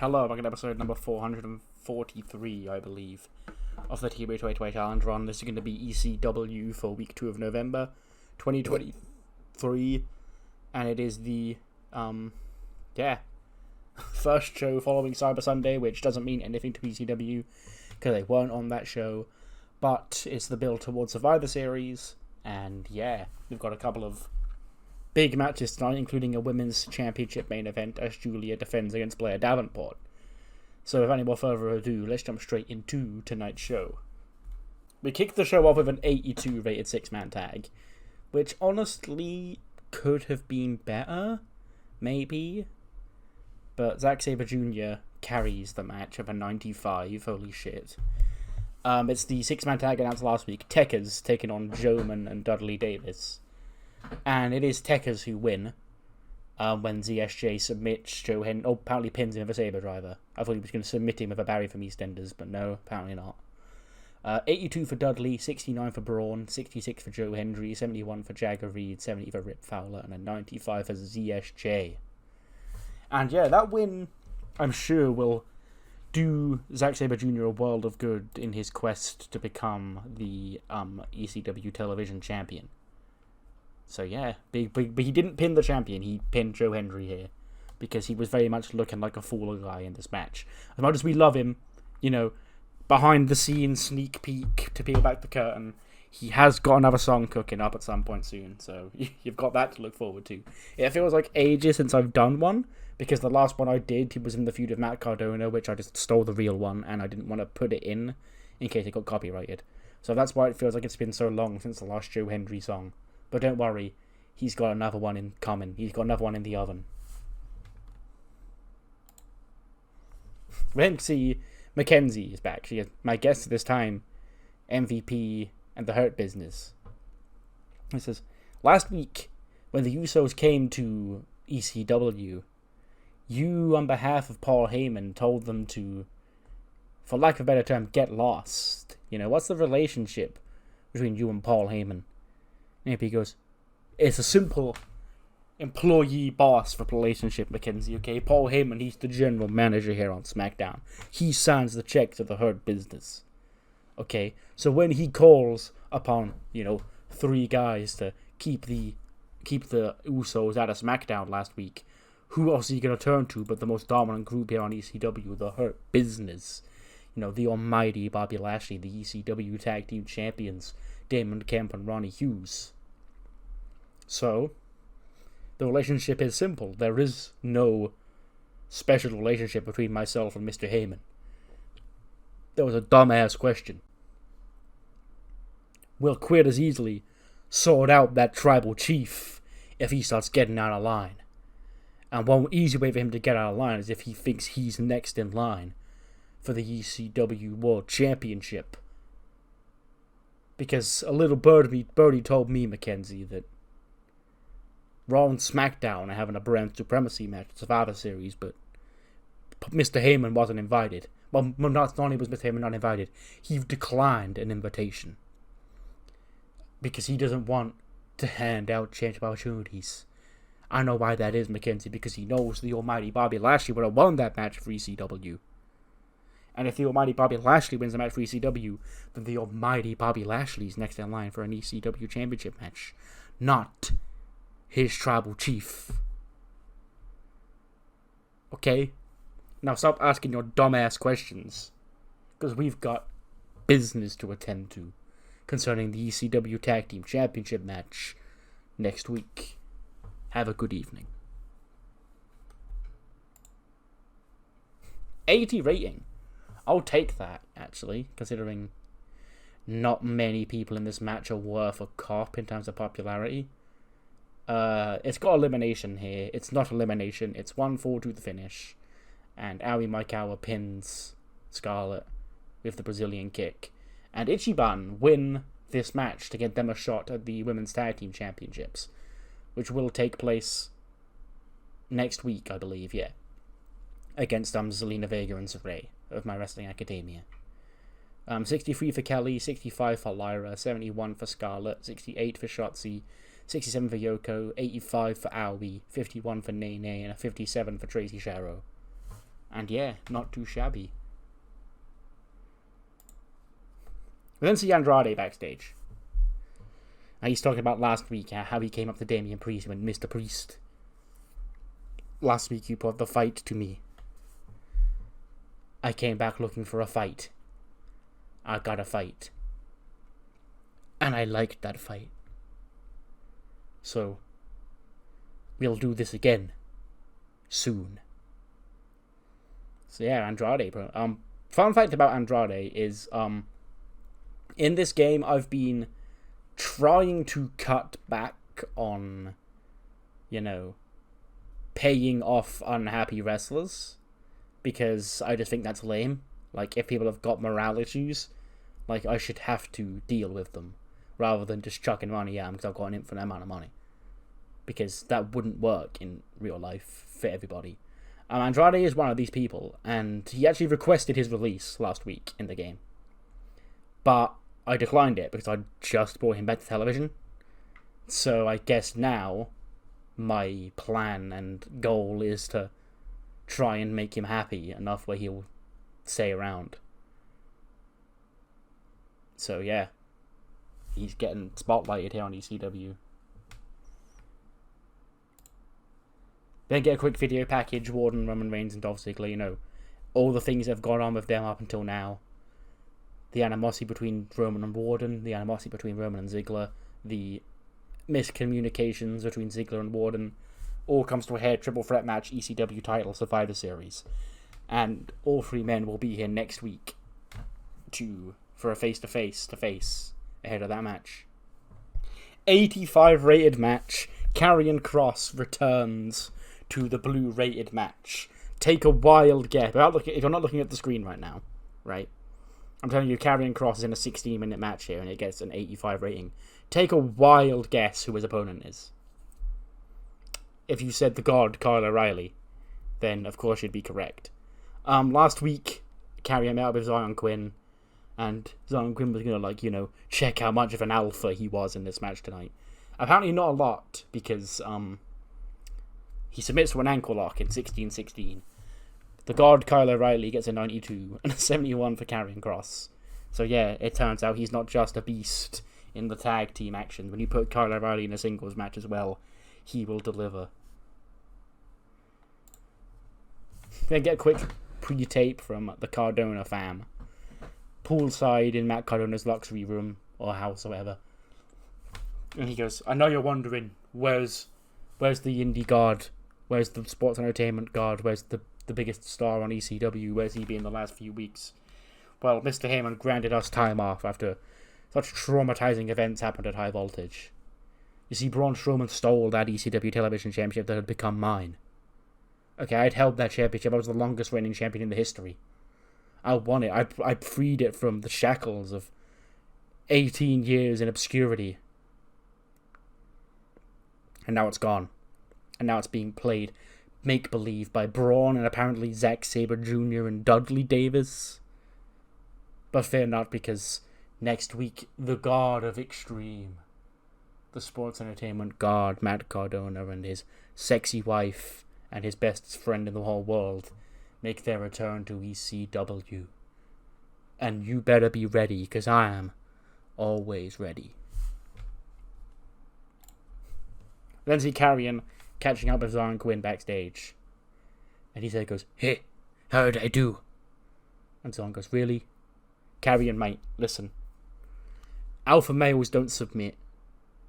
Hello, welcome to episode number 443, I believe, of the TEW 2020 Challenge Run. This is going to be ECW for week 2 of November 2023, and it is the, first show following Cyber Sunday, which doesn't mean anything to ECW, because they weren't on that show, but it's the build towards Survivor Series, and we've got a couple of big matches tonight, including a women's championship main event as Julia defends against Blair Davenport. So without any more further ado, let's jump straight into tonight's show. We kick the show off with an 82 rated 6-man tag, which honestly could have been better, maybe. But Xavier Jr. carries the match of a 95, holy shit. It's the 6-man tag announced last week, Tekkers taking on Joman and Dudley Davis. And it is Tekkers who win when ZSJ submits Joe Hendry. Oh, apparently pins him with a saber driver. I thought he was going to submit him with a Barry from EastEnders, but no, apparently not. 82 for Dudley, 69 for Braun, 66 for Joe Hendry, 71 for Jagger Reed, 70 for Rip Fowler, and a 95 for ZSJ. And that win, I'm sure, will do Zack Sabre Jr. a world of good in his quest to become the ECW television champion. So big, but he didn't pin the champion, he pinned Joe Hendry here, because he was very much looking like a fool guy in this match. As much as we love him, behind the scenes sneak peek to peel back the curtain, he has got another song cooking up at some point soon, so you've got that to look forward to. It feels like ages since I've done one, because the last one I did, he was in the feud of Matt Cardona, which I just stole the real one, and I didn't want to put it in case it got copyrighted. So that's why it feels like it's been so long since the last Joe Hendry song. But don't worry, he's got another one in common. He's got another one in the oven. We then see Mackenzie is back. She is my guest this time, MVP and the Hurt Business. It says, last week, when the Usos came to ECW, you, on behalf of Paul Heyman, told them to, for lack of a better term, get lost. What's the relationship between you and Paul Heyman? And he goes, it's a simple employee-boss relationship, Mackenzie, okay? Paul Heyman, he's the general manager here on SmackDown. He signs the check to the Hurt Business. Okay? So when he calls upon, 3 guys to keep the Usos out of SmackDown last week, who else is he going to turn to but the most dominant group here on ECW, the Hurt Business? The almighty Bobby Lashley, the ECW Tag Team Champions, Damon Kemp and Ronnie Hughes. So, the relationship is simple. There is no special relationship between myself and Mr. Heyman. That was a dumbass question. We'll quite as easily sort out that tribal chief if he starts getting out of line. And one easy way for him to get out of line is if he thinks he's next in line for the ECW World Championship. Because a little birdie told me, Mackenzie, that Raw and SmackDown are having a brand supremacy match at Survivor Series, but Mr. Heyman wasn't invited. Well, not only was Mr. Heyman not invited, he declined an invitation. Because he doesn't want to hand out championship opportunities. I know why that is, Mackenzie, because he knows the almighty Bobby Lashley would have won that match for ECW. And if the almighty Bobby Lashley wins the match for ECW, then the almighty Bobby Lashley's next in line for an ECW championship match. Not his tribal chief. Okay? Now stop asking your dumbass questions. Because we've got business to attend to concerning the ECW Tag Team Championship match next week. Have a good evening. 80 rating. I'll take that, actually, considering not many people in this match are worth a cop in terms of popularity. It's got elimination here. It's not elimination. It's 1-4 to the finish. And Aoi Maikawa pins Scarlett with the Brazilian kick. And Ichiban win this match to get them a shot at the Women's Tag Team Championships, which will take place next week, I believe, against Zelina Vega and Saray of My Wrestling Academia. 63 for Kelly, 65 for Lyra, 71 for Scarlett, 68 for Shotzi, 67 for Yoko, 85 for Aoi, 51 for Nene, and a 57 for Tracy Sharrow. And yeah, not too shabby. We then see Andrade backstage. And he's talking about last week, how he came up to Damian Priest and went, Mr. Priest, last week you brought the fight to me. I came back looking for a fight. I got a fight. And I liked that fight. So, we'll do this again. Soon. So yeah, Andrade, bro. Fun fact about Andrade is, in this game, I've been trying to cut back on, paying off unhappy wrestlers, because I just think that's lame. Like, if people have got morale issues, like, I should have to deal with them, rather than just chucking money at them because I've got an infinite amount of money. Because that wouldn't work in real life for everybody. Andrade is one of these people, and he actually requested his release last week in the game. But I declined it because I just brought him back to television. So I guess now my plan and goal is to try and make him happy enough where he'll stay around. So yeah, he's getting spotlighted here on ECW. Then get a quick video package, Warden, Roman Reigns, and Dolph Ziggler, all the things that have gone on with them up until now. The animosity between Roman and Warden, the animosity between Roman and Ziggler, the miscommunications between Ziggler and Warden, all comes to a head, triple threat match, ECW title, Survivor Series. And all three men will be here next week for a face-to-face ahead of that match. 85 rated match, Karrion Kross returns to the blue rated match. Take a wild guess. If you're not looking at the screen right now, right? I'm telling you, Karrion Kross is in a 16-minute match here, and it gets an 85 rating. Take a wild guess who his opponent is. If you said the God, Kyle O'Reilly, then of course you'd be correct. Last week, Karrion met up with Zion Quinn, and Zion Quinn was gonna, check how much of an alpha he was in this match tonight. Apparently not a lot, because, he submits to an ankle lock in 16-16. The God, Kyle O'Reilly, gets a 92 and a 71 for Karrion Kross. So yeah, it turns out he's not just a beast in the tag team action. When you put Kyle O'Reilly in a singles match as well, he will deliver. Then get a quick pre-tape from the Cardona fam. Poolside in Matt Cardona's luxury room, or house, or whatever. And he goes, I know you're wondering, where's the indie god? Where's the sports entertainment god? Where's the biggest star on ECW? Where's he been the last few weeks? Well, Mr. Heyman granted us time off after such traumatizing events happened at High Voltage. You see, Braun Strowman stole that ECW television championship that had become mine. Okay, I'd held that championship. I was the longest reigning champion in the history. I won it. I freed it from the shackles of 18 years in obscurity. And now it's gone. And now it's being played make-believe by Braun and apparently Zack Sabre Jr. and Dudley Davis. But fear not, because next week, the God of Extreme, the sports entertainment god, Matt Cardona, and his sexy wife and his best friend in the whole world make their return to ECW. And you better be ready, because I am always ready. Then see Karrion catching up with Zion Quinn backstage. And he goes, hey, how did I do? And Zion goes, really? Karrion, mate, listen. Alpha males don't submit.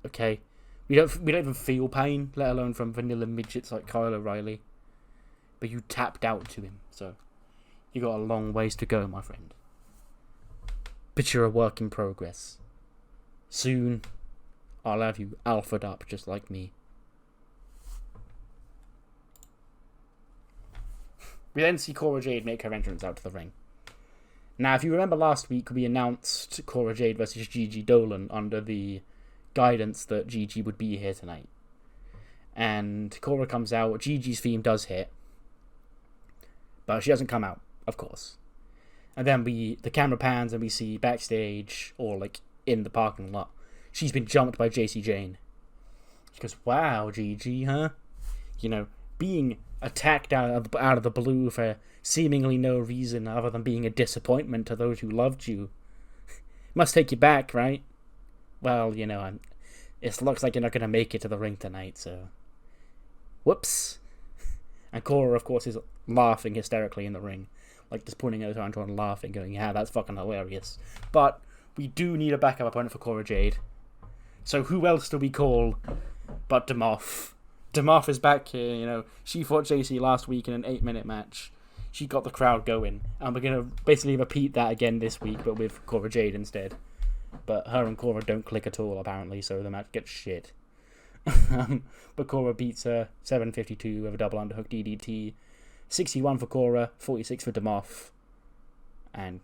Okay? We don't even feel pain, let alone from vanilla midgets like Kyle O'Reilly. But you tapped out to him, so you got a long ways to go, my friend. But you're a work in progress. Soon, I'll have you alphaed up just like me. We then see Cora Jade make her entrance out to the ring. Now, if you remember last week, we announced Cora Jade versus Gigi Dolan under the guidance that Gigi would be here tonight. And Cora comes out, Gigi's theme does hit, but she doesn't come out, of course. And then the camera pans and we see backstage, or in the parking lot, she's been jumped by JC Jane. She goes, wow, Gigi, huh? Being attacked out of the blue for seemingly no reason other than being a disappointment to those who loved you. Must take you back, right? Well, it looks like you're not going to make it to the ring tonight, so... Whoops. And Cora, of course, is laughing hysterically in the ring. Like, just pointing out her and laughing, going, yeah, that's fucking hilarious. But we do need a backup opponent for Cora Jade. So who else do we call but Demoff? Demoff is back here, She fought JC last week in an 8-minute match. She got the crowd going. And we're going to basically repeat that again this week, but with Cora Jade instead. But her and Cora don't click at all, apparently, so the match gets shit. But Cora beats her 7:52 with a double underhook DDT. 61 for Cora, 46 for Demoff. And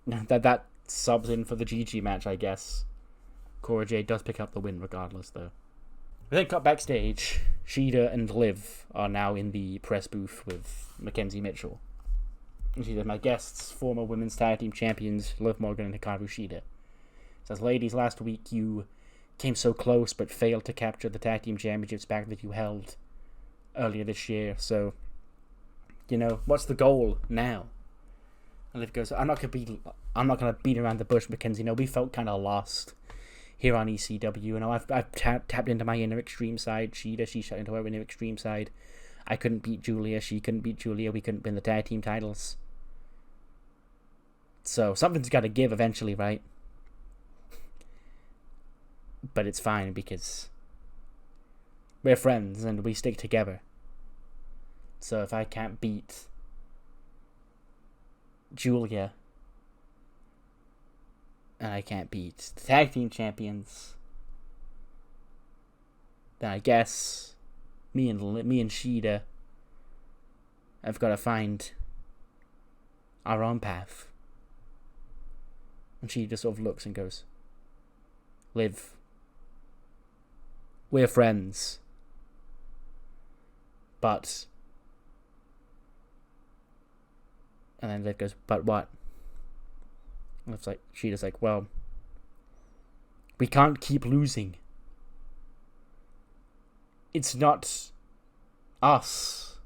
that subs in for the GG match, I guess. Cora Jade does pick up the win regardless, though. We then cut backstage. Shida and Liv are now in the press booth with Mackenzie Mitchell. And she says, my guests, former women's tag team champions, Liv Morgan and Hikaru Shida. Says, ladies, last week you came so close but failed to capture the tag team championships back that you held earlier this year. So, what's the goal now? And Liv goes, I'm not gonna beat around the bush, Mackenzie. We felt kind of lost here on ECW. I've tapped into my inner extreme side. She's tapped into her inner extreme side. I couldn't beat Julia. She couldn't beat Julia. We couldn't win the tag team titles. So something's got to give eventually, right? But it's fine because we're friends and we stick together. So if I can't beat Julia and I can't beat the tag team champions, then I guess me and Shida have got to find our own path. And she just sort of looks and goes, Liv, we're friends. But... And then Liv goes, but what? And it's like, Sheeta's like, well, we can't keep losing. It's not us.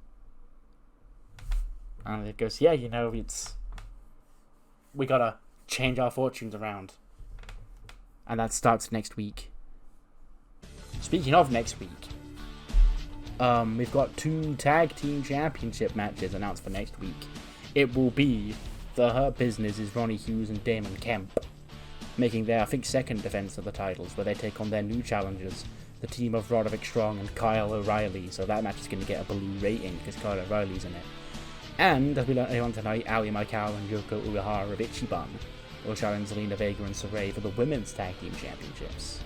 And it goes, yeah, it's... We gotta change our fortunes around. And that starts next week. Speaking of next week, we've got 2 tag team championship matches announced for next week. It will be the Hurt Business is Ronnie Hughes and Damon Kemp, making their, I think, second defense of the titles, where they take on their new challengers, the team of Roderick Strong and Kyle O'Reilly. So that match is going to get a blue rating because Kyle O'Reilly's in it. And, as we learned earlier on tonight, Aoi Maikawa and Yoko Uehara of Ichiban will challenge Zelina Vega and Saray for the Women's Tag Team Championships,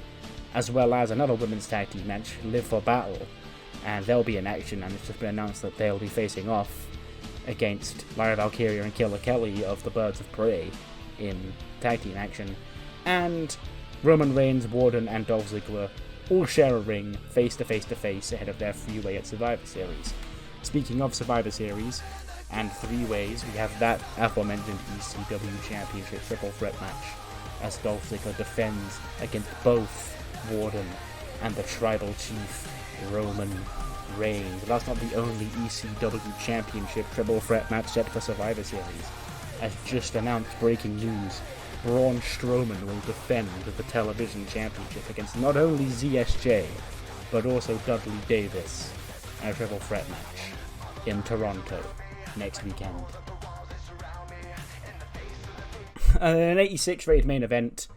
as well as another Women's Tag Team match, Live for Battle, and they'll be in action, and it's just been announced that they'll be facing off against Lyra Valkyria and Killer Kelly of the Birds of Prey in tag team action, and Roman Reigns, Warden, and Dolph Ziggler all share a ring face to face ahead of their 3-way at Survivor Series. Speaking of Survivor Series and 3-ways, we have that aforementioned ECW Championship triple threat match as Dolph Ziggler defends against both Warden and the Tribal Chief Roman Reigns. But that's not the only ECW Championship triple threat match set for Survivor Series. As just announced breaking news, Braun Strowman will defend the television championship against not only ZSJ, but also Dudley Davis in a triple threat match in Toronto next weekend. An 86 rated main event.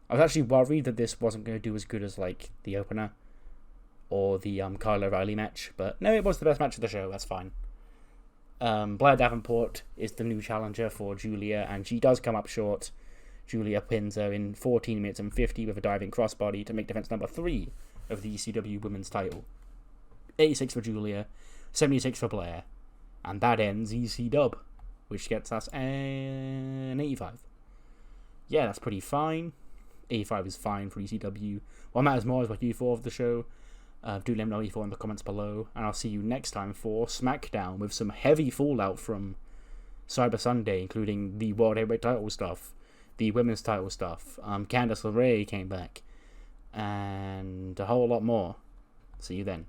I was actually worried that this wasn't going to do as good as like the opener or the Kyle O'Reilly match, but no, it was the best match of the show. That's fine. Blair Davenport is the new challenger for Julia, and she does come up short. Julia pins her in 14 minutes and 50 with a diving crossbody to make defense number 3 of the ECW Women's title. 86 for Julia, 76 for Blair, and that ends EC Dub, which gets us an 85. Yeah, that's pretty fine. 85 is fine for ECW. What matters more is what you thought of the show. Do let me know what you thought in the comments below, and I'll see you next time for SmackDown with some heavy fallout from Cyber Sunday, including the World Heavyweight title stuff, the Women's title stuff, Candice LeRae came back, and a whole lot more. See you then.